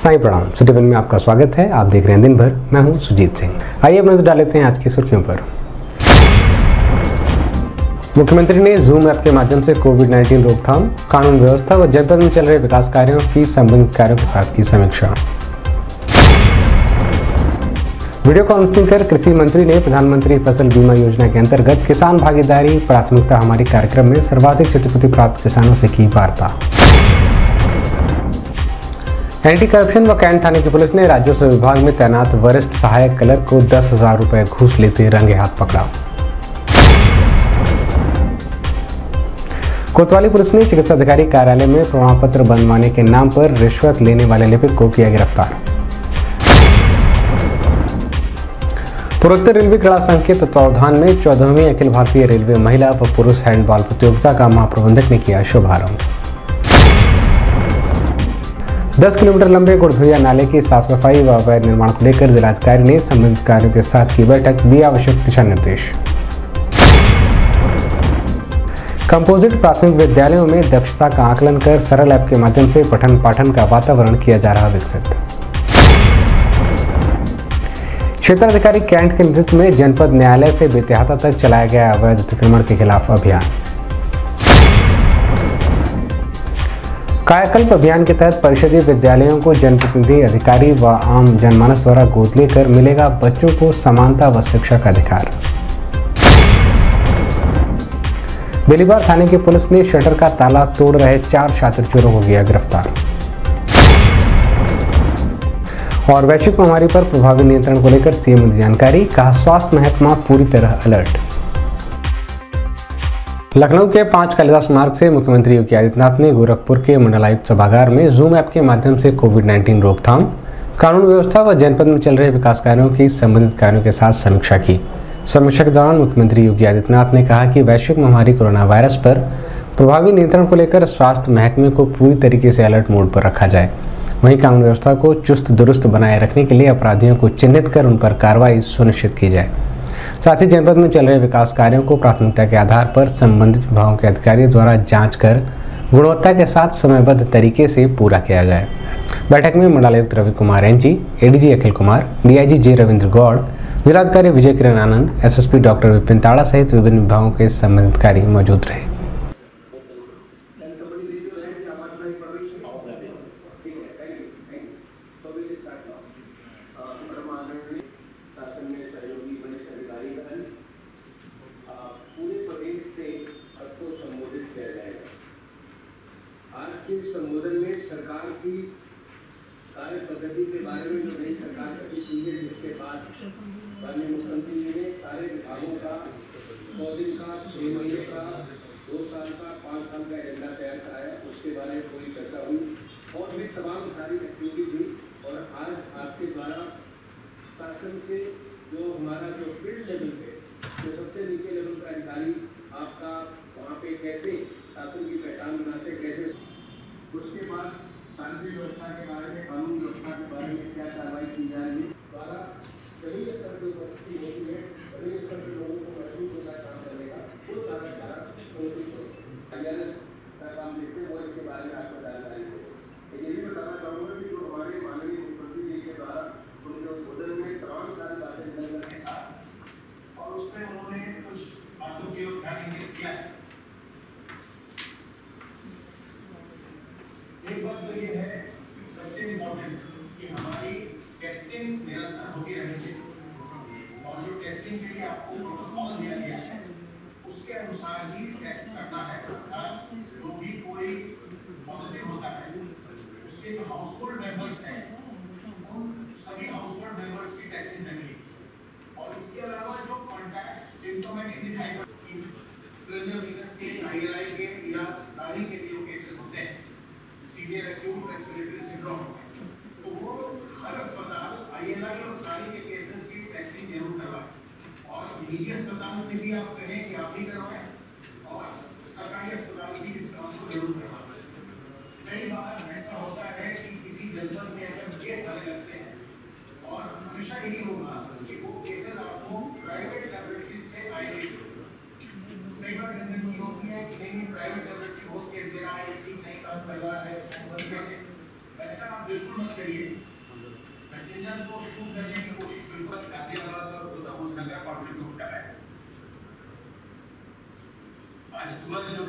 साईं प्रणाम। City one में आपका स्वागत है। आप देख रहे हैं दिन भर। मैं हूं सुजीत सिंह। आइए अब नजर डाल लेते हैं आज की सुर्खियों पर। मुख्यमंत्री ने जूम ऐप के माध्यम से कोविड-19 रोकथाम, कानून व्यवस्था व जनपद में चल रहे विकास कार्यों की संबंधित कार्यों के साथ की समीक्षा। वीडियो कॉन्फ्रेंसिंग कर कृषि मंत्री ने प्रधानमंत्री फसल बीमा योजना के अंतर्गत किसान भागीदारी प्राथमिकता हमारी कार्यक्रम में सर्वाधिक क्षतिपूर्ति प्राप्त किसानों से की वार्ता। एंटी करप्शन व कैंट थाने की पुलिस ने राजस्व विभाग में तैनात वरिष्ठ सहायक क्लर्क को 10,000 रुपए घूस लेते रंगे हाथ पकड़ा। कोतवाली पुलिस ने चिकित्सा अधिकारी कार्यालय में प्रमाण पत्र बनवाने के नाम पर रिश्वत लेने वाले लिपिक को किया गिरफ्तार। पूर्वोत्तर रेलवे क्रीड़ा संघ के तत्वावधान में 14वीं अखिल भारतीय रेलवे महिला व पुरुष हैंडबॉल प्रतियोगिता का महाप्रबंधक ने किया शुभारंभ। 10 किलोमीटर लंबे गुड़धुइया नाले की साफ सफाई व अवैध निर्माण को लेकर जिलाधिकारी ने संबंधित कार्यों के साथ की बैठक, दिए आवश्यक दिशा निर्देश। कंपोजिट प्राथमिक विद्यालयों में दक्षता का आकलन कर सरल ऐप के माध्यम से पठन पाठन का वातावरण किया जा रहा विकसित। क्षेत्राधिकारी कैंट के नेतृत्व में जनपद न्यायालय से बेतिहाता तक चलाया गया अवैध अतिक्रमण के खिलाफ अभियान। कायाकल्प अभियान के तहत परिषदीय विद्यालयों को जनप्रतिनिधि अधिकारी व आम जनमानस द्वारा गोद लेकर मिलेगा बच्चों को समानता व शिक्षा का अधिकार। बेलीबार थाने की पुलिस ने शटर का ताला तोड़ रहे 4 छात्र चोरों को किया गिरफ्तार। और वैश्विक महामारी पर प्रभावी नियंत्रण को लेकर सीएम की जानकारी, कहा स्वास्थ्य महकमा पूरी तरह अलर्ट। लखनऊ के 5 कालिदास मार्ग से मुख्यमंत्री योगी आदित्यनाथ ने गोरखपुर के मंडलायुक्त सभागार में जूम ऐप के माध्यम से कोविड-19 रोकथाम, कानून व्यवस्था व जनपद में चल रहे विकास कार्यों की संबंधित कार्यों के साथ समीक्षा की। समीक्षा के दौरान मुख्यमंत्री योगी आदित्यनाथ ने कहा कि वैश्विक महामारी कोरोना वायरस पर प्रभावी नियंत्रण को लेकर स्वास्थ्य महकमे को पूरी तरीके से अलर्ट मोड पर रखा जाए। वहीं कानून व्यवस्था को चुस्त दुरुस्त बनाए रखने के लिए अपराधियों को चिन्हित कर उन पर कार्रवाई सुनिश्चित की जाए। साथ ही जनपद में चल रहे विकास कार्यों को प्राथमिकता के आधार पर संबंधित विभागों के अधिकारियों द्वारा जांच कर गुणवत्ता के साथ समयबद्ध तरीके से पूरा किया जाए। बैठक में मंडलायुक्त Ravi Kumar NG, ADG Akhil Kumar, DIG जे रविंद्र गौड़, जिलाधिकारी विजय किरण आनंद, एसएसपी डॉक्टर विपिन ताड़ा सहित विभिन्न विभागों के संबंधित अधिकारी मौजूद रहे। आज संबोधन में सरकार की कार्य पद्धति के बारे में जो नई सरकार गठित हुई है, जिसके बाद माननीय मुख्यमंत्री जी ने सारे विभागों का 100 दिन का, 6 महीने का, 2 साल का, 5 साल का एजेंडा तैयार कराया। उसके बारे में पूरी चर्चा हुई और भी तमाम सारी एक्टिविटीज हुई। और आज आपके द्वारा शासन के जो हमारा जो फील्ड लेवल पे जो सबसे नीचे लेवल का अधिकारी आपका वहाँ पे कैसे शासन की पहचान बनाते, कैसे उसके बाद शांति व्यवस्था के बारे में, कानून व्यवस्था के बारे में क्या कार्रवाई की जा रही है, द्वारा सभी स्तर पर उपस्थिति होती है, सभी स्तर के लोगों को महसूस होता है काम करने का, वो सारा का काम देखते हैं और इसके बारे में आपको जानकारी हो। ये भी बताना चाहूँगा कि जो हमारे माननीय मुख्यमंत्री जी के द्वारा उनके उद्बोधन में तमाम सारी बातें नजर के साथ और उसमें उन्होंने कुछ बातों के ध्यान इंगित किया है। एक बात तो ये है सबसे इम्पोर्टेंट कि हमारी टेस्टिंग निरंतर होती रहनी चाहिए और जो टेस्टिंग के लिए आपको प्रोटोकॉल दिया गया है उसके अनुसार ही टेस्ट करना है। अर्थात जो भी कोई पॉजिटिव होता है उसके जो हाउसहोल्ड मेंबर्स हैं उन सभी हाउसहोल्ड मेंबर्स की टेस्टिंग करनी है। और इसके अलावा जो कॉन्टैक्ट सिम्टोमेटिक के आईएलआई के या सारी के जो केसेस होते हैं, सीवियर एक्यूट रेस्पिरेटरी सिंड्रोम, तो वो हर अस्पताल आईएलआई और सारी के केसेस की टेस्टिंग जरूर करवाएं। और निजी अस्पताल से भी आप कहें कि आप भी करवाएं और सरकारी अस्पताल भी इस काम को जरूर करवाएं। कई बार ऐसा होता है कि किसी जनपद में अगर केस आने लगते हैं और हमेशा यही होगा कि वो केसेस आपको प्राइवेट लैबोरेटरी से आएंगे। कई बार टेंडेंसी होती है कि नहीं प्राइवेट लैबोरेटरी बहुत केस दे रहा है, ठीक नहीं काम कर रहा है, ऐसा आप बिल्कुल मत करिए। पैसेंजर को शूट करने की कोशिश बिल्कुल करना है। आज सुबह जो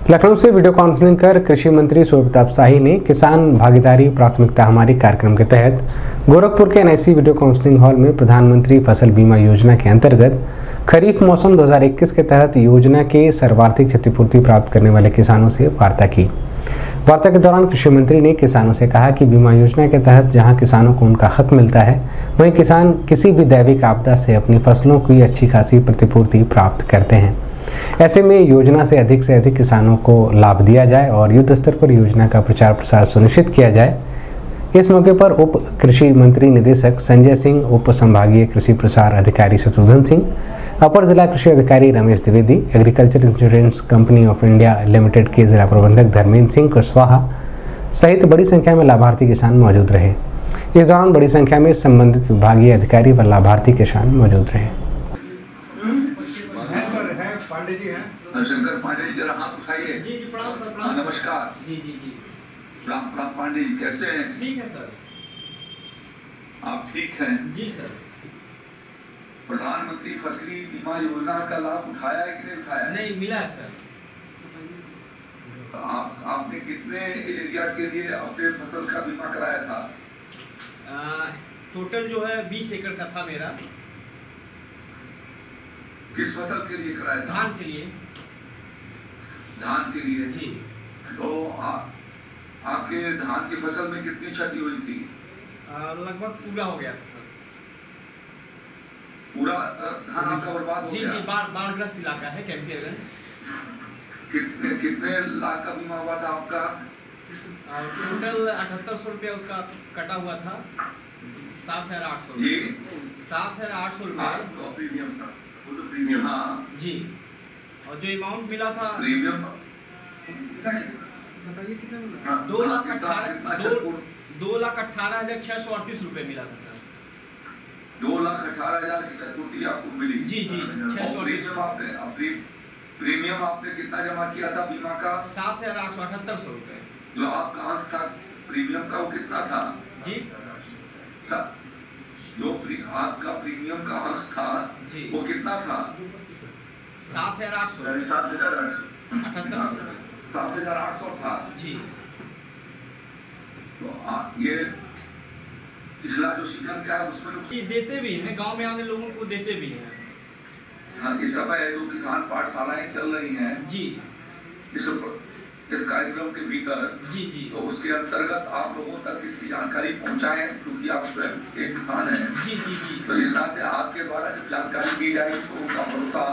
लखनऊ से वीडियो कॉन्फ्रेंसिंग कर कृषि मंत्री सूर्य प्रताप शाही ने किसान भागीदारी प्राथमिकता हमारी कार्यक्रम के तहत गोरखपुर के NIC वीडियो कॉन्फ्रेंसिंग हॉल में प्रधानमंत्री फसल बीमा योजना के अंतर्गत खरीफ मौसम 2021 के तहत योजना के सर्वाधिक क्षतिपूर्ति प्राप्त करने वाले किसानों से वार्ता की। वार्ता के दौरान कृषि मंत्री ने किसानों से कहा कि बीमा योजना के तहत जहां किसानों को उनका हक मिलता है, वहीं किसान किसी भी दैविक आपदा से अपनी फसलों की अच्छी खासी प्रतिपूर्ति प्राप्त करते हैं। ऐसे में योजना से अधिक किसानों को लाभ दिया जाए और युद्ध स्तर पर योजना का प्रचार प्रसार सुनिश्चित किया जाए। इस मौके पर उप कृषि मंत्री निदेशक संजय सिंह, उप संभागीय कृषि प्रसार अधिकारी शत्रुघ्न सिंह, अपर जिला कृषि अधिकारी Ramesh Dwivedi, agriculture insurance company of India limited के जिला प्रबंधक धर्मेंद्र सिंह कुशवाहा सहित बड़ी संख्या में लाभार्थी किसान मौजूद रहे। इस दौरान बड़ी संख्या में संबंधित विभागीय अधिकारी व लाभार्थी किसान मौजूद रहे। शंकर पांडे जी जरा हाथ उठाइए। जी प्रणाम सर। प्रणाम। नमस्कार। जी प्रणाम पांडे जी, कैसे हैं? ठीक है सर। आप ठीक हैं? जी सर। प्रधानमंत्री फसली बीमा योजना का लाभ उठाया है कि नहीं उठाया? नहीं मिला है सर। आपने कितने एरिया के लिए अपने फसल का बीमा कराया था? टोटल जो है 20 एकड़ का था मेरा। किस फसल के लिए कराया था? धान के लिए। धान के लिए जी। तो आपके धान की फसल में कितनी क्षति हुई थी? लगभग पूरा हो गया था सर। पूरा धान आपका बर्बाद हो गया? जी बाढ़ग्रस्त इलाका है कैंपियरगंज। कितने लाख का बीमा हुआ था आपका? टोटल 7800 रुपया उसका कटा हुआ था। 7800 जी 7800 रुपये प्रीमियम। हाँ जी। और जो अमाउंट मिला था प्रीमियम बताइए कितना मिला? 2,18,638 रुपये मिला था सर। 2,18,000 की क्षतिपूर्ति आपको मिली? जी 638। प्रीमियम आपने कितना जमा किया था बीमा का? 7,878 रुपये। जो आपका अंश था प्रीमियम का वो कितना था? जी जो आपका प्रीमियम का अंश था वो कितना था? 7,800। 7,800 था जी। तो ये पिछला जो सीजन क्या है उसमें देते भी हैं, गांव में आने लोगों को देते भी हैं। हाँ, इस समय जो किसान पाठशालाएं चल रही हैं जी इस कार्यक्रम के भीतर जी तो उसके अंतर्गत आप लोगों तक इसकी जानकारी पहुंचाएं, क्योंकि आप स्वयं एक किसान हैं। जी तो इस नाते आपके द्वारा जब जानकारी दी जाएगी तो उनका भरोसा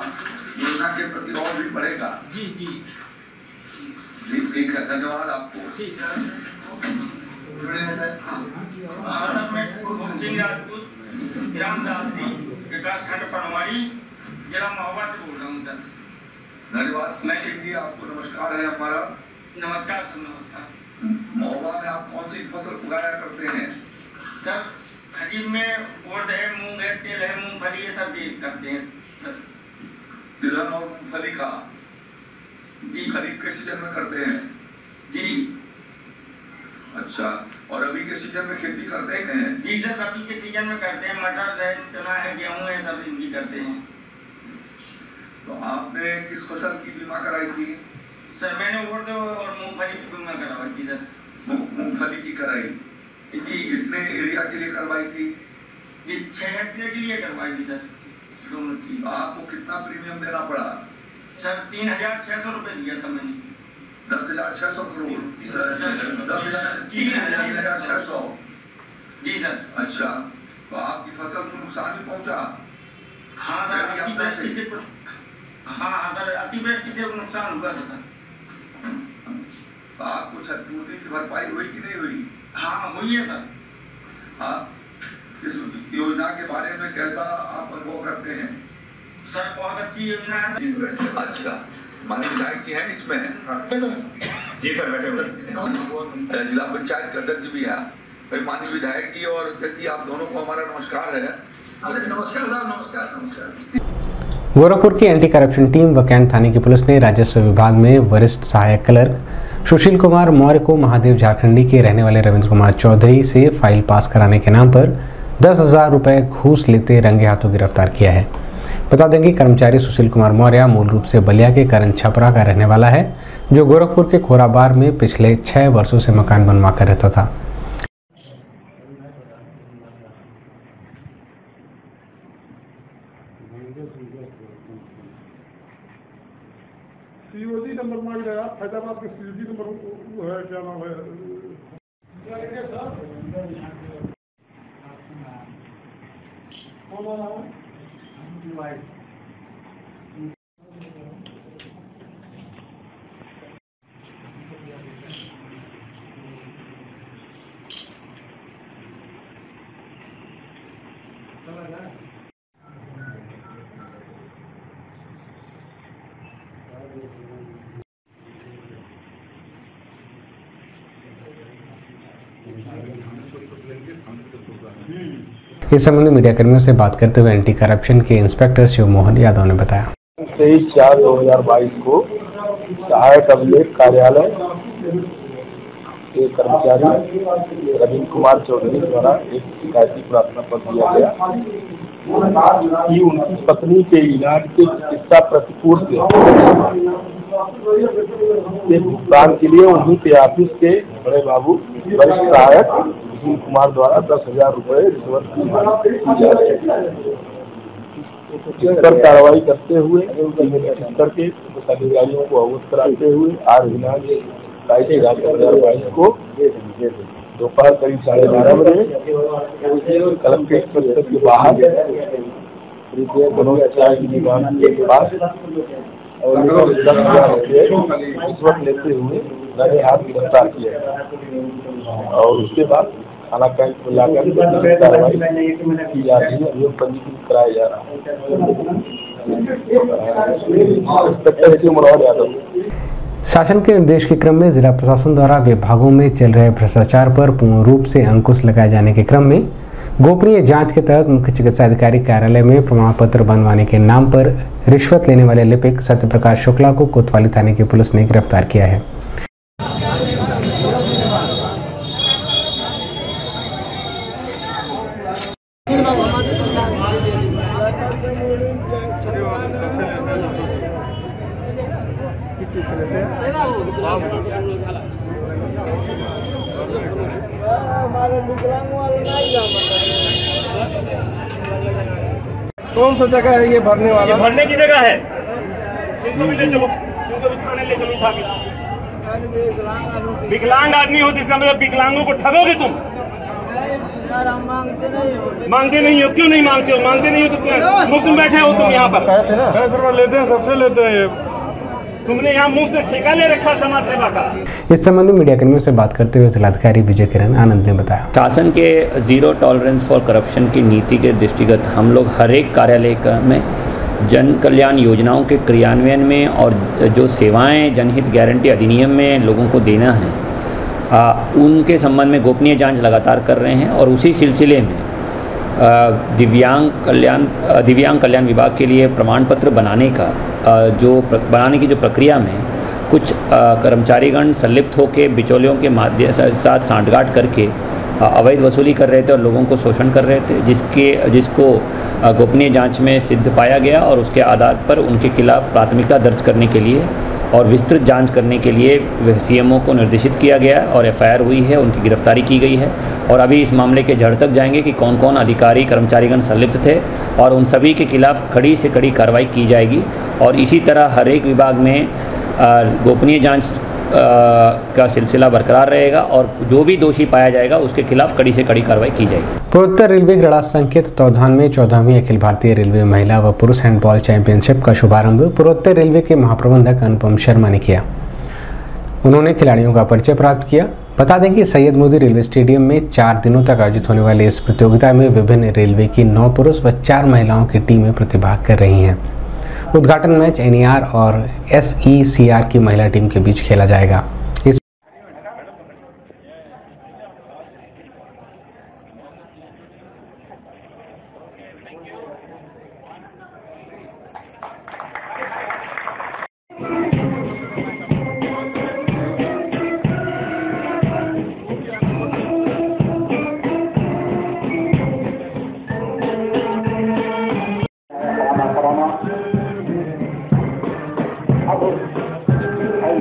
योजना के प्रति और भी बढ़ेगा। जी ठीक है, धन्यवाद आपको। ठीक सर। ग्राम शांति विकास खंड पनवाड़ी जिला महोबा से बोल रहा हूँ सर। धन्यवाद। जी आपको नमस्कार है हमारा। नमस्कार सर। नमस्कार। महोबा में आप कौन सी फसल उगाया करते हैं? सर खरीफ में उड़द है, मूंग है, तेल है, मूंगफली ये सब करते हैं सर। तिलहन और मूंगफली का जी खरीफ के सीजन में करते हैं? जी। अच्छा, और अभी के सीजन में खेती करते हैं? जी सर अभी के सीजन में करते हैं। मटर है, चना है, गेहूँ है, सब इनकी करते हैं। तो आपने किस फसल की बीमा कराई थी? सर मैंने उड़द और मूंगफली की बीमा करवाई थी सर। मूंगफली की कराई? जी। कितने एरिया के लिए करवाई थी? जी 6 हेक्टेयर के लिए करवाई थी सर दोनों की। आपको कितना प्रीमियम देना पड़ा? सर 3,600 रुपये दिया था मैंने। 10,600 करोड़? 3,600? जी सर। अच्छा, तो आपकी फसल को नुकसान भी पहुंचा? हाँ सर अतिवृष्टि से हाँ सर अतिवृष्टि से नुकसान हुआ था सर। तो आपको क्षतिपूर्ति की भरपाई हुई कि नहीं हुई? हाँ हुई है सर। हाँ, इस योजना के बारे में कैसा आप अनुभव करते हैं? सर बहुत अच्छी योजना है सर। अच्छा, माननीय विधायक की है इसमें? जी सर बैठे। जिला पंचायत के अध्यक्ष भी है। भाई माननीय विधायक जी और अध्यक्ष जी आप दोनों को हमारा नमस्कार है। नमस्कार साहब। नमस्कार। गोरखपुर की एंटी करप्शन टीम व कैंट थाने की पुलिस ने राजस्व विभाग में वरिष्ठ सहायक क्लर्क सुशील कुमार मौर्य को महादेव झारखंडी के रहने वाले रविंद्र कुमार चौधरी से फाइल पास कराने के नाम पर 10,000 रुपये घूस लेते रंगे हाथों गिरफ्तार किया है। बता दें कि कर्मचारी सुशील कुमार मौर्य मूल रूप से बलिया के करण छपरा का रहने वाला है, जो गोरखपुर के खोराबार में पिछले 6 वर्षों से मकान बनवा कर रहता था। सीओजी नंबर मांग रहा है, हैदराबाद के सीओजी नंबर वो है, क्या नाम है? इस संबंध में मीडिया कर्मियों से बात करते हुए एंटी करप्शन के इंस्पेक्टर शिव मोहन यादव ने बताया, 23/4/2022 को सहायक अभिलेख कार्यालय के कर्मचारी रविंद्र कुमार चौधरी द्वारा एक शिकायती प्रार्थना पत्र दिया गया कि उनकी पत्नी के इलाज के चिकित्सा प्रतिपूर्ति के भुगतान के लिए उन्हीं के ऑफिस के बड़े बाबू वरिष्ठ सहायक सुशील कुमार द्वारा 10,000 रुपये रिश्वत की मांग की जा रही है। इस पर कार्रवाई करते हुए करके अधिकारियों को अवगत कराते हुए आज दिनांक 22/4/2022 को दोपहर करीब 12:30 बजे कलेक्ट्रेट परिसर के बाहर मनोज चाय की दुकान के पास और 10,000 रुपये रिश्वत लेते हुए नए हाथ गिरफ्तार किया और उसके बाद थाना कैंप में लाकर कार्रवाई की जा रही है। अभियोग पंजीकृत कराया जा रहा है। शासन के निर्देश के क्रम में जिला प्रशासन द्वारा विभागों में चल रहे भ्रष्टाचार पर पूर्ण रूप से अंकुश लगाए जाने के क्रम में गोपनीय जांच के तहत मुख्य चिकित्सा अधिकारी कार्यालय में प्रमाण पत्र बनवाने के नाम पर रिश्वत लेने वाले लिपिक सत्यप्रकाश शुक्ला को कोतवाली थाने की पुलिस ने गिरफ्तार किया है। कौन सा जगह है ये भरने वाला? ये भरने की जगह है। इनको भी ले चलो, इनको भी थाने ले चलो उठा के। विकलांग आदमी हो तो इसका मतलब विकलांगों को ठगोगे तुम? मांगते नहीं हो, क्यों नहीं मांगते हो? मांगते नहीं हो तो मुफ्त में बैठे हो तुम यहाँ पर? लेते हैं, सबसे लेते हैं। तुमने यहाँ मुफ्त से ठेका ले रखा समाज सेवा का। इस संबंध में मीडिया कर्मियों से बात करते हुए जिलाधिकारी विजय किरण आनंद ने बताया, शासन के जीरो टॉलरेंस फॉर करप्शन की नीति के दृष्टिगत हम लोग हर एक कार्यालय में जन कल्याण योजनाओं के क्रियान्वयन में और जो सेवाएं जनहित गारंटी अधिनियम में लोगों को देना है उनके संबंध में गोपनीय जांच लगातार कर रहे हैं। और उसी सिलसिले में दिव्यांग कल्याण विभाग के लिए प्रमाण पत्र बनाने की जो प्रक्रिया में कुछ कर्मचारीगण संलिप्त होकर बिचौलियों के माध्यम साथ सांठगांठ करके अवैध वसूली कर रहे थे और लोगों को शोषण कर रहे थे, जिसको गोपनीय जांच में सिद्ध पाया गया और उसके आधार पर उनके खिलाफ प्राथमिकता दर्ज करने के लिए और विस्तृत जांच करने के लिए सीएमओ को निर्देशित किया गया और एफआईआर हुई है, उनकी गिरफ्तारी की गई है। और अभी इस मामले के जड़ तक जाएंगे कि कौन कौन अधिकारी कर्मचारीगण संलिप्त थे और उन सभी के खिलाफ कड़ी से कड़ी कार्रवाई की जाएगी। और इसी तरह हर एक विभाग में गोपनीय जांच का सिलसिला बरकरार रहेगा और जो भी दोषी पाया जाएगा उसके खिलाफ कड़ी से कड़ी कार्रवाई की जाएगी। पूर्वोत्तर रेलवे क्रीड़ा संघ के तत्वावधान में 14वीं अखिल भारतीय रेलवे महिला व पुरुष हैंडबॉल चैंपियनशिप का शुभारंभ पूर्वोत्तर रेलवे के महाप्रबंधक अनुपम शर्मा ने किया। उन्होंने खिलाड़ियों का परिचय प्राप्त किया। बता दें कि सैयद मोदी रेलवे स्टेडियम में 4 दिनों तक आयोजित होने वाली इस प्रतियोगिता में विभिन्न रेलवे की 9 पुरुष व 4 महिलाओं की टीमें प्रतिभाग कर रही हैं। उद्घाटन मैच NER और SECR की महिला टीम के बीच खेला जाएगा।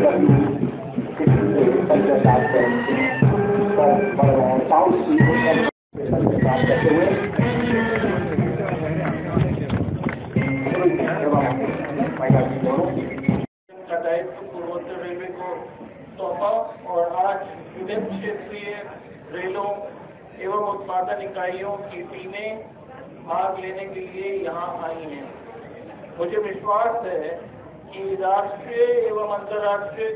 दायित्व पूर्वोत्तर रेलवे को सौंपा और आज विभिन्न क्षेत्रीय रेलों एवं उत्पादन इकाइयों की टीमें भाग लेने के लिए यहाँ आई हैं। मुझे विश्वास है कि राष्ट्रीय एवं अंतर्राष्ट्रीय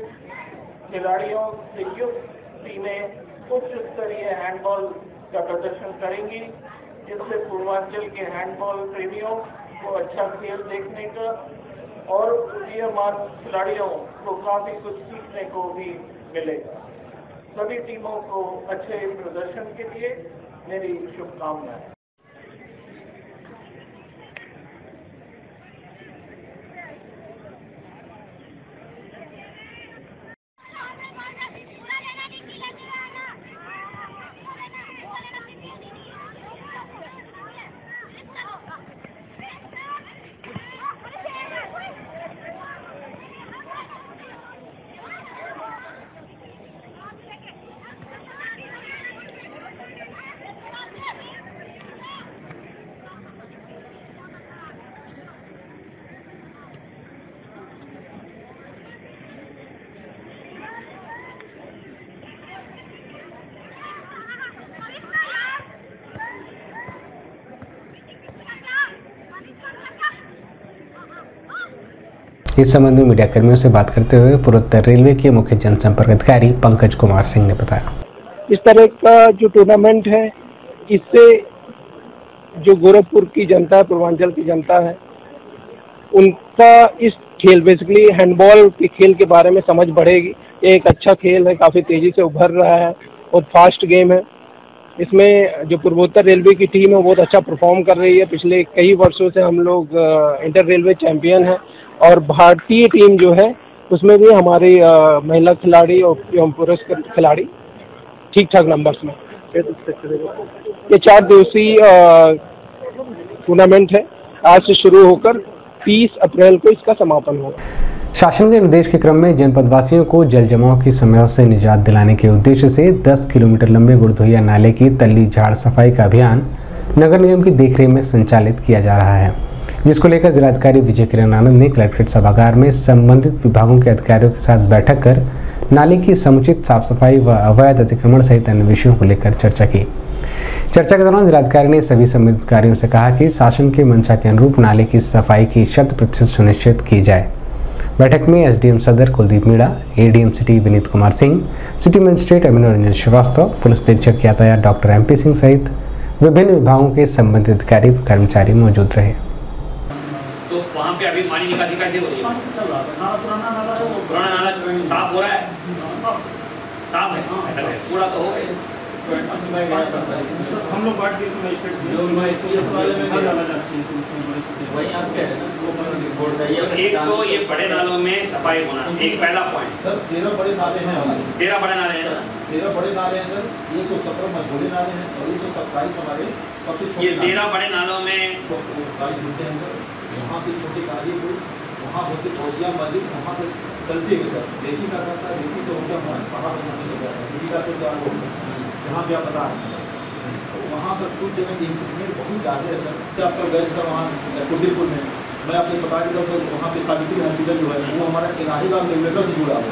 खिलाड़ियों से युक्त टीमें उच्च स्तरीय हैंडबॉल का प्रदर्शन करेंगी, जिससे पूर्वांचल के हैंडबॉल प्रेमियों को अच्छा खेल देखने का और उदीयमान खिलाड़ियों को काफी कुछ सीखने को भी मिलेगा। सभी टीमों को अच्छे प्रदर्शन के लिए मेरी शुभकामनाएं। इस संबंध में मीडिया कर्मियों से बात करते हुए पूर्वोत्तर रेलवे के मुख्य जनसंपर्क अधिकारी पंकज कुमार सिंह ने बताया, इस तरह का जो टूर्नामेंट है, इससे जो गोरखपुर की जनता है, पूर्वांचल की जनता है, उनका इस खेल बेसिकली हैंडबॉल के खेल के बारे में समझ बढ़ेगी। ये एक अच्छा खेल है, काफ़ी तेज़ी से उभर रहा है और फास्ट गेम है। इसमें जो पूर्वोत्तर रेलवे की टीम है वो बहुत अच्छा परफॉर्म कर रही है। पिछले कई वर्षों से हम लोग इंटर रेलवे चैंपियन हैं और भारतीय टीम जो है उसमें भी हमारी महिला खिलाड़ी और पुरुष खिलाड़ी ठीक ठाक नंबर्स में। ये 4 दिवसीय टूर्नामेंट है, आज से शुरू होकर 30 अप्रैल को इसका समापन होगा। शासन के निर्देश के क्रम में जनपदवासियों को जल जमाव की समस्या से निजात दिलाने के उद्देश्य से 10 किलोमीटर लंबे गुड़धोइया नाले की तल्ली झाड़ सफाई का अभियान नगर निगम की देखरेख में संचालित किया जा रहा है, जिसको लेकर जिलाधिकारी विजय किरण आनंद ने कलेक्ट्रेट सभागार में संबंधित विभागों के अधिकारियों के साथ बैठक कर नाले की समुचित साफ सफाई व अवैध अतिक्रमण सहित अन्य विषयों को लेकर चर्चा की। चर्चा के दौरान जिलाधिकारी ने सभी संबंधित अधिकारियों से कहा कि शासन के मंशा के अनुरूप नाले की सफाई की 100% सुनिश्चित की जाए। बैठक में एसडीएम सदर Kuldeep Meena, ADM city Vineet Kumar Singh, city magistrate Abhinav Ranjan Srivastava, police अधीक्षक यातायात डॉक्टर MP सिंह सहित विभिन्न विभागों के संबंधित अधिकारी व कर्मचारी मौजूद रहे। तो वहाँ पे अभी पानी निकासी कैसे हो रही है? पुराना नाला साफ हो रहा है? साफ है, ऐसा है, पूरा तो हो गया। हम लोग बात किए एक तो ये बड़े नालों में सफाई होना, एक पहला पॉइंट। सर 13 बड़े नाले हैं हमारे। 13 बड़े नाले हैं ना? 13 बड़े नाले हैं सर, 117 मझोले नाले हैं और 127 हमारे सबसे छोटे। ये 13 बड़े नालों में वहाँ से छोटी काली हुई, वहाँ होती फौजिया मस्जिद, वहाँ से चलते हुए सर रेती का करता, रेती से होकर पहाड़ रेती का तो जहाँ भी आप बता वहाँ पर कुछ जगह इम्प्रूवमेंट बहुत ज़्यादा है सर। आप कल गए सर वहाँ कुर्दीपुर में, मैं आपको बता देता हूँ वहाँ पे सावित्री हॉस्पिटल जो है वो हमारा इलाहीबाग रेगुलेटर से जुड़ा है,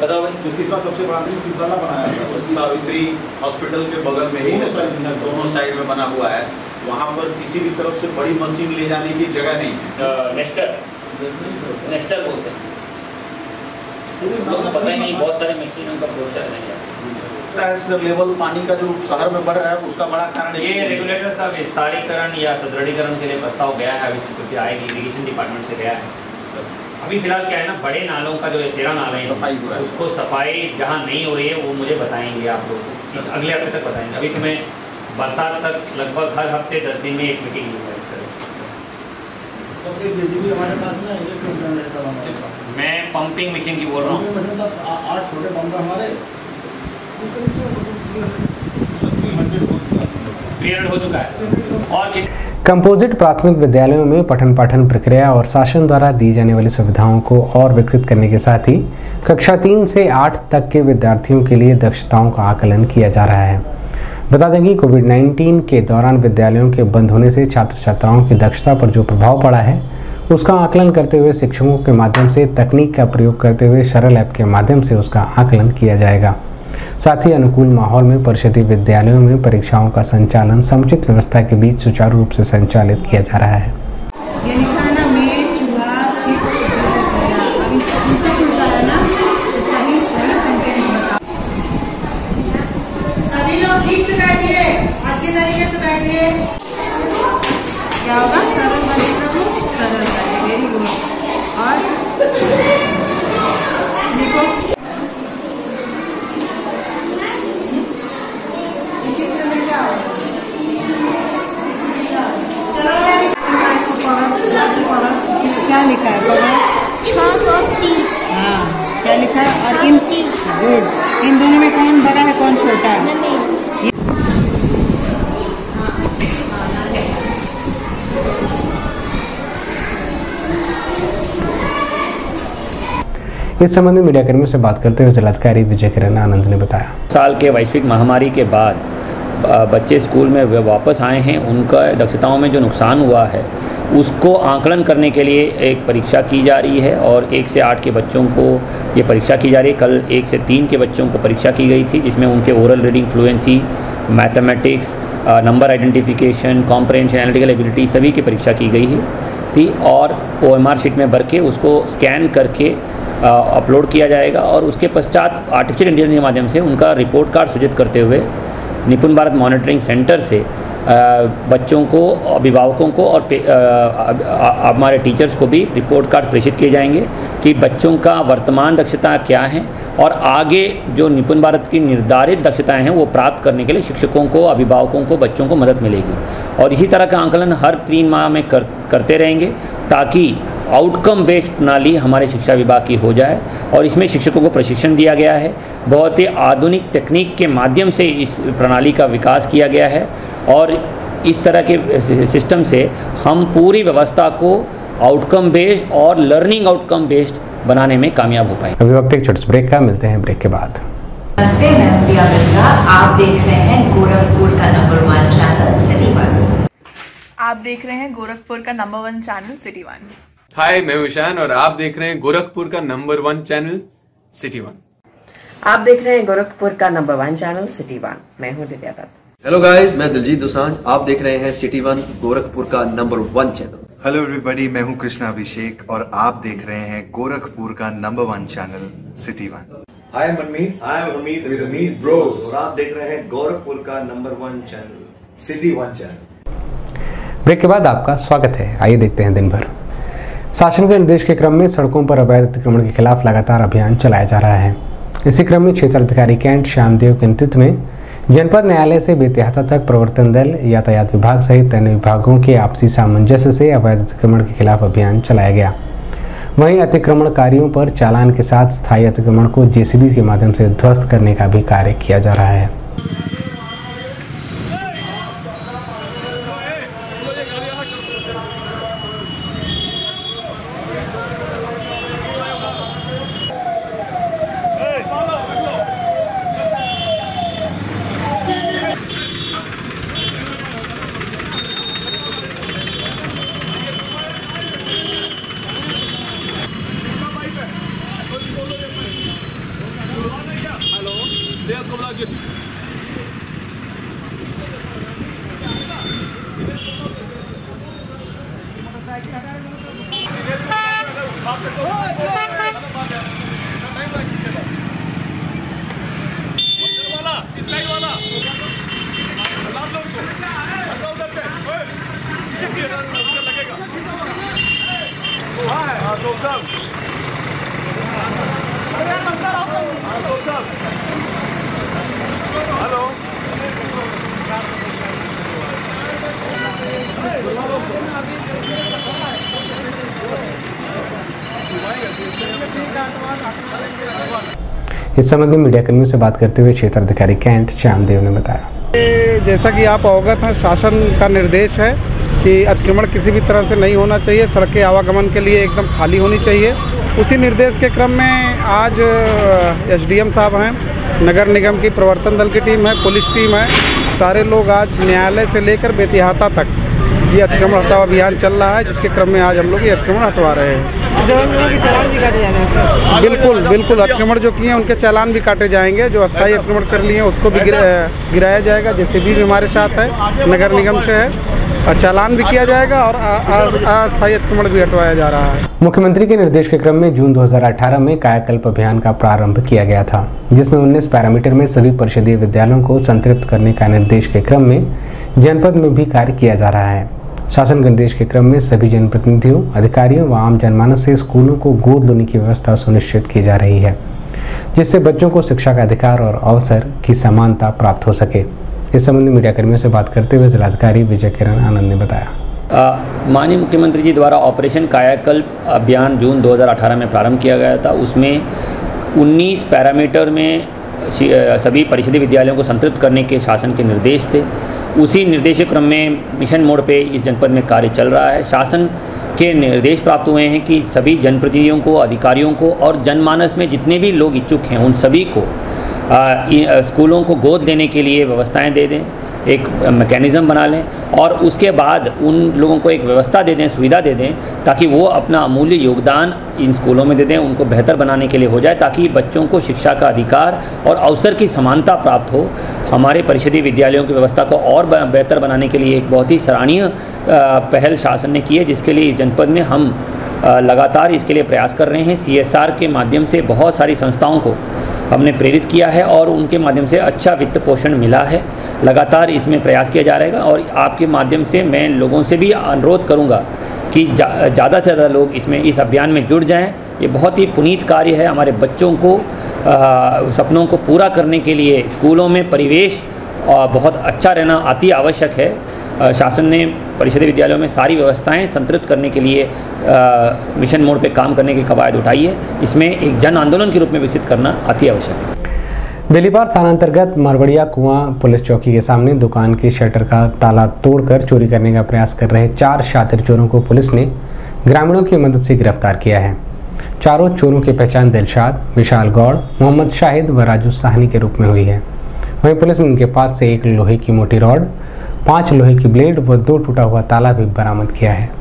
जो तीसरा सबसे बड़ा तिरतला बनाया है। सावित्री हॉस्पिटल के बगल में ही दोनों साइड में बना हुआ है, वहाँ पर किसी भी तरफ से बड़ी मशीन ले जाने की जगह नहीं है। नेक्स्टर बोलते हैं, पता ही नहीं, बहुत सारे मशीनों का प्रोसेस नहीं है। लेवल पानी का जो शहर में बढ़ रहा है उसका बड़ा कारण ये रेगुलेटर का विस्तारीकरण या सुदृढ़ीकरण के लिए प्रस्ताव गया है, अभी स्वीकृति आएगी, इरिगेशन डिपार्टमेंट से गया है। अभी फिलहाल क्या है ना, बड़े नालों का जो 13 नाले हैं उसको सफाई जहाँ नहीं हो रही है वो मुझे बताएंगे आप लोग, अगले हफ्ते तक बताएंगे। अभी तुम्हें बरसात तक लगभग हर हफ्ते 10 दिन में एक मीटिंग होगा इस तरह। मैं पंपिंग मशीन की बोल रहा हूँ। 8 छोटे पंप हमारे 300 हो चुका है और कंपोजिट प्राथमिक विद्यालयों में पठन पाठन प्रक्रिया और शासन द्वारा दी जाने वाली सुविधाओं को और विकसित करने के साथ ही कक्षा 3 से 8 तक के विद्यार्थियों के लिए दक्षताओं का आकलन किया जा रहा है। बता दें कि कोविड-19 के दौरान विद्यालयों के बंद होने से छात्र छात्राओं की दक्षता पर जो प्रभाव पड़ा है उसका आकलन करते हुए शिक्षकों के माध्यम से तकनीक का प्रयोग करते हुए सरल ऐप के माध्यम से उसका आकलन किया जाएगा। साथ ही अनुकूल माहौल में परिषदीय विद्यालयों में परीक्षाओं का संचालन समुचित व्यवस्था के बीच सुचारू रूप से संचालित किया जा रहा है। सभी लोग ठीक से बैठिए, अच्छी तरीके से बैठिए। क्या होगा? सरल बनेगा, सरल बनेगा। Very good. और देखो क्या लिखा है? 630। हाँ, क्या लिखा है? और इन गुड, इन दोनों में कौन बड़ा है कौन छोटा है? इस संबंध में मीडियाकर्मियों से बात करते हुए जिलाधिकारी विजय किरण आनंद ने बताया, साल के वैश्विक महामारी के बाद बच्चे स्कूल में वापस आए हैं, उनका दक्षताओं में जो नुकसान हुआ है उसको आकलन करने के लिए एक परीक्षा की जा रही है और 1 से 8 के बच्चों को ये परीक्षा की जा रही है। कल 1 से 3 के बच्चों को परीक्षा की गई थी जिसमें उनके oral reading fluency, mathematics, number identification, comprehension, analytical ability सभी की परीक्षा की गई थी और OMR शीट में भर के उसको स्कैन करके अपलोड किया जाएगा और उसके पश्चात आर्टिफिशियल इंटेलिजेंस के माध्यम से उनका रिपोर्ट कार्ड सृजित करते हुए निपुण भारत मॉनिटरिंग सेंटर से बच्चों को, अभिभावकों को और हमारे टीचर्स को भी रिपोर्ट कार्ड प्रेषित किए जाएंगे कि बच्चों का वर्तमान दक्षता क्या है और आगे जो निपुण भारत की निर्धारित दक्षताएं हैं वो प्राप्त करने के लिए शिक्षकों को, अभिभावकों को, बच्चों को मदद मिलेगी। और इसी तरह का आकलन हर 3 माह में करते रहेंगे ताकि आउटकम बेस्ड प्रणाली हमारे शिक्षा विभाग की हो जाए और इसमें शिक्षकों को प्रशिक्षण दिया गया है। बहुत ही आधुनिक तकनीक के माध्यम से इस प्रणाली का विकास किया गया है और इस तरह के सिस्टम से हम पूरी व्यवस्था को आउटकम बेस्ड और लर्निंग आउटकम बेस्ड बनाने में कामयाब हो पाए। अभी वक्त एक छोटे से ब्रेक का, मिलते हैं ब्रेक के बाद। नमस्ते, मैं प्रिया मिर्जा। आप देख रहे हैं गोरखपुर का नंबर 1 चैनल सिटी 1। आप देख रहे हैं गोरखपुर का नंबर 1 चैनल सिटी 1। हाय, मैं ईशान और आप देख रहे हैं गोरखपुर का नंबर 1 चैनल सिटी 1। आप देख रहे हैं गोरखपुर का नंबर 1 चैनल सिटी 1। मैं हूं दिव्या दत्त। हेलो गाइस, मैं दिलजीत दोसांझ। आप देख रहे हैं सिटी 1 गोरखपुर का नंबर 1 चैनल। हेलो एवरीबॉडी, मैं हूं कृष्णा अभिषेक और आप देख रहे हैं गोरखपुर का number 1 channel city 1। Hi Manmeet, with Meet bros और आप देख रहे हैं गोरखपुर का number 1 channel city 1 channel. Break के बाद आपका स्वागत है। आइए देखते हैं दिन भर। शासन के निर्देश के क्रम में सड़कों पर अवैध अतिक्रमण के खिलाफ लगातार अभियान चलाया जा रहा है। इसी क्रम में क्षेत्राधिकारी कैंट श्यामदेव के नेतृत्व में जनपद न्यायालय से बेतिहाता तक प्रवर्तन दल, यातायात विभाग सहित अन्य विभागों के आपसी सामंजस्य से अवैध अतिक्रमण के खिलाफ अभियान चलाया गया। वहीं अतिक्रमणकारियों पर चालान के साथ स्थायी अतिक्रमण को JCB के माध्यम से ध्वस्त करने का भी कार्य किया जा रहा है। इस संबंध में मीडियाकर्मियों से बात करते हुए क्षेत्राधिकारी कैंट श्यामदेव ने बताया, जैसा कि आप अवगत हैं, शासन का निर्देश है कि अतिक्रमण किसी भी तरह से नहीं होना चाहिए, सड़कें आवागमन के लिए एकदम खाली होनी चाहिए। उसी निर्देश के क्रम में आज एसडीएम साहब हैं, नगर निगम की प्रवर्तन दल की टीम है, पुलिस टीम है, सारे लोग आज न्यायालय से लेकर बेतिहाता तक ये अतिक्रमण हटाओ अभियान चल रहा है, जिसके क्रम में आज हम लोग ये अतिक्रमण हटवा रहे हैं। चालान भी काटे जाएंगे? बिल्कुल बिल्कुल, अतिक्रमण जो किए हैं उनके चालान भी काटे जाएंगे। जो अस्थायी अतिक्रमण कर लिए हैं उसको भी गिराया जाएगा। जेसीबी भी हमारे साथ है, नगर निगम से है, और चालान भी किया जाएगा और अस्थायी अतिक्रमण भी हटवाया जा रहा है। मुख्यमंत्री के निर्देश के क्रम में जून 2018 में कायाकल्प अभियान का प्रारंभ किया गया था, जिसमें 19 पैरामीटर में सभी परिषदीय विद्यालयों को संतृप्त करने का निर्देश के क्रम में जनपद में भी कार्य किया जा रहा है। शासन के निर्देश के क्रम में सभी जनप्रतिनिधियों, अधिकारियों व आम जनमानस से स्कूलों को गोद लेने की व्यवस्था सुनिश्चित की जा रही है, जिससे बच्चों को शिक्षा का अधिकार और अवसर की समानता प्राप्त हो सके। इस संबंध में मीडिया कर्मियों से बात करते हुए जिलाधिकारी विजय किरण आनंद ने बताया, माननीय मुख्यमंत्री जी द्वारा ऑपरेशन कायाकल्प अभियान जून 2018 में प्रारंभ किया गया था। उसमें 19 पैरामीटर में सभी परिषदीय विद्यालयों को संतृप्त करने के शासन के निर्देश थे। उसी निर्देश क्रम में मिशन मोड पे इस जनपद में कार्य चल रहा है। शासन के निर्देश प्राप्त हुए हैं कि सभी जनप्रतिनिधियों को, अधिकारियों को और जनमानस में जितने भी लोग इच्छुक हैं उन सभी को स्कूलों को गोद लेने के लिए व्यवस्थाएं दे दें, एक मैकेनिज़्म बना लें और उसके बाद उन लोगों को एक व्यवस्था दे दें, सुविधा दे दें, ताकि वो अपना अमूल्य योगदान इन स्कूलों में दे दें, उनको बेहतर बनाने के लिए हो जाए, ताकि बच्चों को शिक्षा का अधिकार और अवसर की समानता प्राप्त हो। हमारे परिषदीय विद्यालयों की व्यवस्था को और बेहतर बनाने के लिए एक बहुत ही सराहनीय पहल शासन ने की है, जिसके लिए इस जनपद में हम लगातार इसके लिए प्रयास कर रहे हैं। CSR के माध्यम से बहुत सारी संस्थाओं को हमने प्रेरित किया है और उनके माध्यम से अच्छा वित्त पोषण मिला है। लगातार इसमें प्रयास किया जा रहेगा और आपके माध्यम से मैं लोगों से भी अनुरोध करूंगा कि ज़्यादा से ज़्यादा लोग इसमें इस अभियान में जुड़ जाएं। ये बहुत ही पुनीत कार्य है। हमारे बच्चों को सपनों को पूरा करने के लिए स्कूलों में परिवेश बहुत अच्छा रहना अति आवश्यक है। शासन ने परिषदीय विद्यालयों में सारी व्यवस्थाएं संतृप्त करने के लिए मिशन मोड पे काम करने की कवायद उठाई है। इसमें एक जन आंदोलन के रूप में विकसित करना अति आवश्यक है। बेलीपार थाना अंतर्गत मरवड़िया कुआं पुलिस चौकी के सामने दुकान की शटर का ताला तोड़कर चोरी करने का प्रयास कर रहे 4 शातिर चोरों को पुलिस ने ग्रामीणों की मदद से गिरफ्तार किया है। चारों चोरों की पहचान दिलशाद, विशाल गौड़, मोहम्मद शाहिद व राजू साहनी के रूप में हुई है। वहीं पुलिस ने उनके पास से 1 लोहे की मोटी रॉड, 5 लोहे की ब्लेड व 2 टूटा हुआ ताला भी बरामद किया है।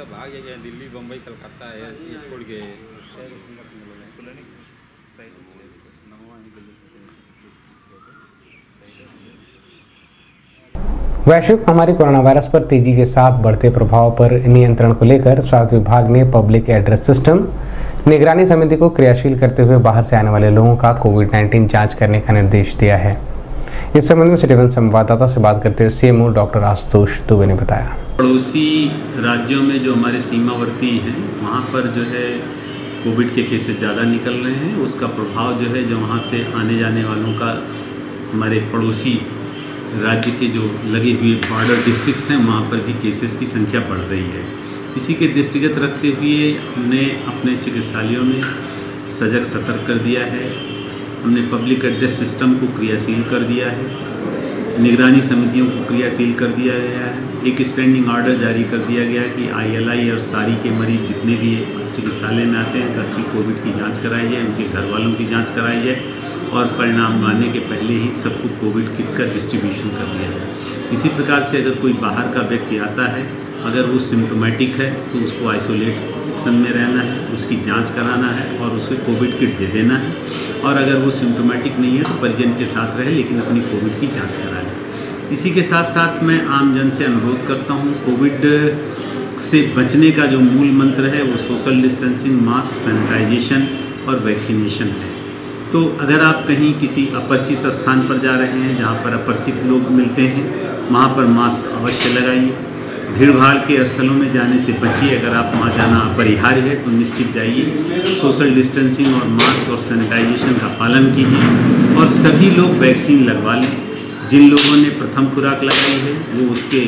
भाग गए दिल्ली, बम्बई, कलकत्ता है, ये छोड़ के वैश्विक महामारी कोरोना वायरस पर तेजी के साथ बढ़ते प्रभाव पर नियंत्रण को लेकर स्वास्थ्य विभाग ने पब्लिक एड्रेस सिस्टम निगरानी समिति को क्रियाशील करते हुए बाहर से आने वाले लोगों का कोविड-19 जांच करने का निर्देश दिया है। इस संबंध में सिटी वन संवाददाता से बात करते हुए CMO डॉक्टर आशुतोष दुबे ने बताया, पड़ोसी राज्यों में जो हमारे सीमावर्ती हैं वहाँ पर जो है कोविड के केसेस ज़्यादा निकल रहे हैं। उसका प्रभाव जो है जो वहाँ से आने जाने वालों का हमारे पड़ोसी राज्य के जो लगे हुए बॉर्डर डिस्ट्रिक्ट्स हैं वहाँ पर भी केसेस की संख्या बढ़ रही है। इसी के दृष्टिगत रखते हुए हमने अपने चिकित्सालयों में सजग सतर्क कर दिया है। हमने पब्लिक एड्रेस सिस्टम को क्रियाशील कर दिया है, निगरानी समितियों को क्रियाशील कर दिया गया है। एक स्टैंडिंग ऑर्डर जारी कर दिया गया कि ILI और सारी के मरीज जितने भी चिकित्सालय में आते हैं सबकी कोविड की जांच कराई जाए, उनके घर वालों की जांच कराई जाए और परिणाम आने के पहले ही सबको कोविड किट का डिस्ट्रीब्यूशन कर दिया जाए। इसी प्रकार से अगर कोई बाहर का व्यक्ति आता है, अगर वो सिम्टोमेटिक है तो उसको आइसोलेशन में रहना है, उसकी जांच कराना है और उसको कोविड किट दे देना है। और अगर वो सिम्टोमेटिक नहीं है तो परिजन के साथ रहे लेकिन अपनी कोविड की जांच करा लें। इसी के साथ साथ मैं आम जन से अनुरोध करता हूँ, कोविड से बचने का जो मूल मंत्र है वो सोशल डिस्टेंसिंग, मास्क, सैनिटाइजेशन और वैक्सीनेशन है। तो अगर आप कहीं किसी अपरिचित स्थान पर जा रहे हैं जहाँ पर अपरिचित लोग मिलते हैं वहाँ पर मास्क अवश्य लगाइए। भीड़ भाड़ के स्थलों में जाने से बचिए। अगर आप वहाँ जाना अपरिहार्य है तो निश्चित जाइए। सोशल डिस्टेंसिंग और मास्क और सैनिटाइजेशन का पालन कीजिए और सभी लोग वैक्सीन लगवा लें। जिन लोगों ने प्रथम खुराक लगाई है वो उसके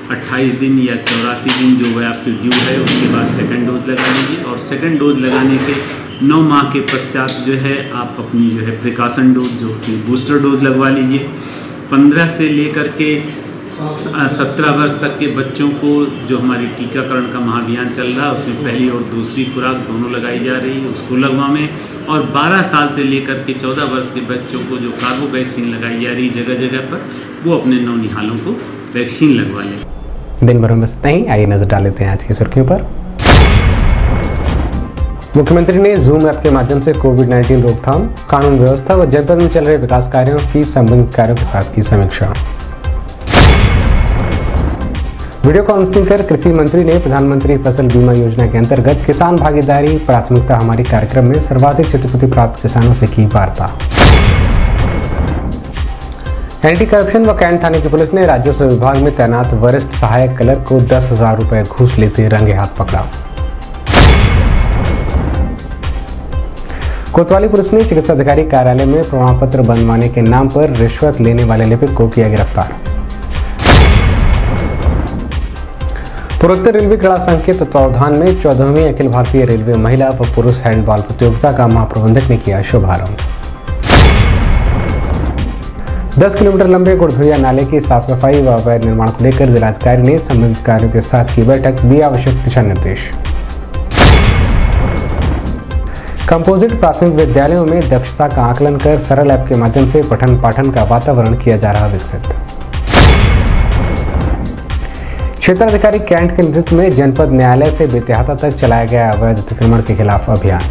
28 दिन या 84 दिन जो है आपकी ड्यू है, उसके बाद सेकंड डोज लगा लीजिए। और सेकंड डोज लगाने के 9 माह के पश्चात जो है आप अपनी जो है प्रिकॉशन डोज जो कि बूस्टर डोज लगवा लीजिए। 15 से लेकर के 17 वर्ष तक के बच्चों को जो हमारी टीकाकरण का महाअभियान चल रहा है उसमें पहली और दूसरी खुराक दोनों लगाई जा रही है, उसको लगवाएं। और 12 साल से लेकर के 14 वर्ष के बच्चों को जो कार्बो वैक्सीन लगाई जा रही है जगह जगह पर, वो अपने नौनिहालों को वैक्सीन लगवा लें। दिन भर में बस इतना ही। आइए नजर डाल लेते हैं आज की सुर्खियों पर। मुख्यमंत्री ने जूम ऐप के माध्यम से कोविड-19 रोकथाम, कानून व्यवस्था व जनपद में चल रहे विकास कार्यों की संबंधित कार्यों के साथ की समीक्षा। वीडियो कॉन्फ्रेंसिंग कर कृषि मंत्री ने प्रधानमंत्री फसल बीमा योजना के अंतर्गत किसान भागीदारी प्राथमिकता हमारी कार्यक्रम में सर्वाधिक क्षतिपूर्ति प्राप्त किसानों से की वार्ता। एंटी करप्शन व कैंट थाने की पुलिस ने राजस्व विभाग में तैनात वरिष्ठ सहायक क्लर्क को 10,000 रुपए घूस लेते रंगे हाथ पकड़ा। कोतवाली पुलिस ने चिकित्सा अधिकारी कार्यालय में प्रमाण पत्र बनवाने के नाम पर रिश्वत लेने वाले लिपिक को किया गिरफ्तार। पूर्वोत्तर रेलवे क्रीड़ा संघ के तत्वावधान में 14वीं अखिल भारतीय रेलवे महिला व पुरुष हैंडबॉल प्रतियोगिता का महाप्रबंधक ने किया शुभारंभ। 10 किलोमीटर लंबे गुड़धुरिया नाले की साफ सफाई व अवैध निर्माण को लेकर जिलाधिकारी ने संबंधित कार्यों के साथ की बैठक, दिया आवश्यक दिशा निर्देश। कंपोजिट प्राथमिक विद्यालयों में दक्षता का आकलन कर सरल ऐप के माध्यम से पठन पाठन का वातावरण किया जा रहा विकसित। क्षेत्राधिकारी कैंट के नेतृत्व में जनपद न्यायालय से बेतिहाता तक चलाया गया अवैध अतिक्रमण के खिलाफ अभियान।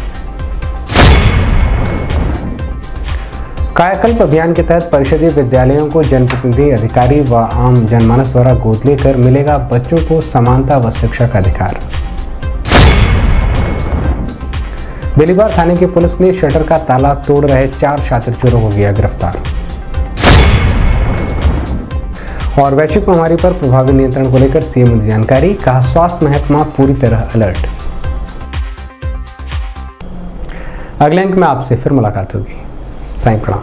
कायाकल्प अभियान के तहत परिषदीय विद्यालयों को जनप्रतिनिधि अधिकारी व आम जनमानस द्वारा गोद लेकर मिलेगा बच्चों को समानता व शिक्षा का अधिकार। बेलीबार थाने की पुलिस ने शटर का ताला तोड़ रहे 4 शातिर चोरों को किया गिरफ्तार। और वैश्विक महामारी पर प्रभावी नियंत्रण को लेकर सीएम ने दी जानकारी, कहा स्वास्थ्य महकमा पूरी तरह अलर्ट। अगले अंक में आपसे फिर मुलाकात होगी। साईं प्रणाम।